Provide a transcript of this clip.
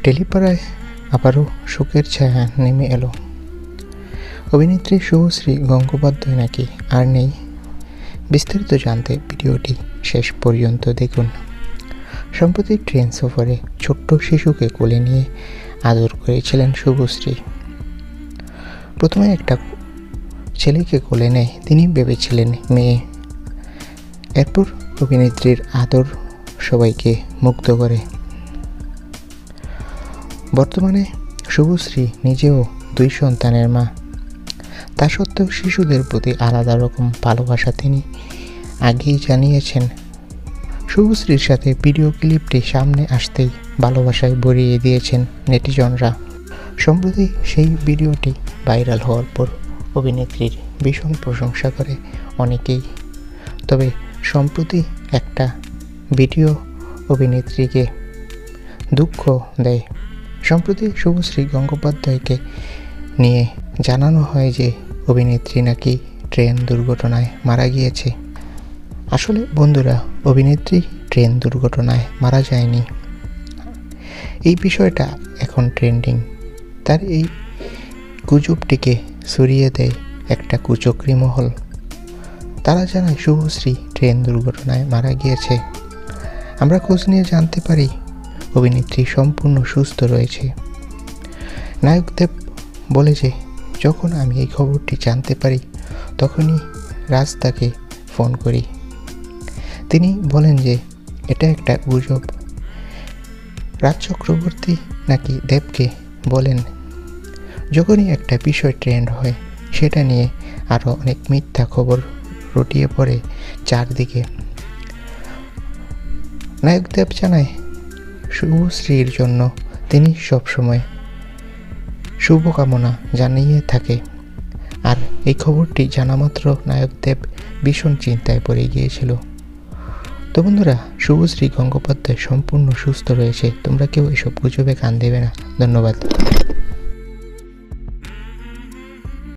টেলিপাড়ায় আবারও শোকের ছায়া নেমে এলো। অভিনেত্রী শুভশ্রী গঙ্গোপাধ্যায় নাকি আর নেই। বিস্তারিত জানতে ভিডিওটি শেষ পর্যন্ত দেখুন। সম্প্রতি ট্রেন সফরে ছোট্ট শিশুকে কোলে নিয়ে আদর করেছিলেন শুভশ্রী। প্রথমে একটা ছেলেকে কোলে নেয়, তিনি ভেবেছিলেন মেয়ে। এরপর অভিনেত্রীর আদর সবাইকে মুগ্ধ করে। বর্তমানে শুভশ্রী নিজেও 2 সন্তানের মা। তা সত্ত্বেও শিশুদের প্রতি আলাদা রকম ভালোবাসা তিনি আগেই জানিয়েছেন। শুভশ্রীর সাথে ভিডিও ক্লিপটি সামনে আসতেই ভালোবাসায় ভরিয়ে দিয়েছেন নেটিজনরা। সম্প্রতি সেই ভিডিওটি ভাইরাল হওয়ার পর অভিনেত্রীর ভীষণ প্রশংসা করে অনেকেই। তবে সম্প্রতি একটা ভিডিও অভিনেত্রীকে দুঃখ দেয়। সম্প্রতি শুভশ্রী গঙ্গোপাধ্যায়কে নিয়ে জানানো হয় যে অভিনেত্রী নাকি ট্রেন দুর্ঘটনায় মারা গিয়েছে। আসলে বন্ধুরা, অভিনেত্রী ট্রেন দুর্ঘটনায় মারা যায়নি। এই বিষয়টা এখন ট্রেন্ডিং। তার এই গুজবটিকে সরিয়ে দেয় একটা কুচক্রী মহল। তারা জানায় শুভশ্রী ট্রেন দুর্ঘটনায় মারা গিয়েছে। আমরা খোঁজ নিয়ে জানতে পারি অভিনেত্রী সম্পূর্ণ সুস্থ রয়েছে। নায়ক দেব বলে যে যখন আমি এই খবরটি জানতে পারি তখনই রাজদাকে ফোন করি। তিনি বলেন যে এটা একটা গুজব। রাজ চক্রবর্তী নাকি দেবকে বলেন যখনই একটা বিষয় ট্রেন্ড হয় সেটা নিয়ে আরও অনেক মিথ্যা খবর রটিয়ে পড়ে চারদিকে। নায়ক দেব জানায় শুভশ্রীর জন্য তিনি সবসময় শুভকামনা জানিয়ে থাকে। আর এই খবরটি জানামাত্র নায়ক দেব ভীষণ চিন্তায় পড়ে গিয়েছিল। তো বন্ধুরা, শুভশ্রী গঙ্গোপাধ্যায় সম্পূর্ণ সুস্থ রয়েছে। তোমরা কেউ এসব গুজবে কান দেবে না। ধন্যবাদ।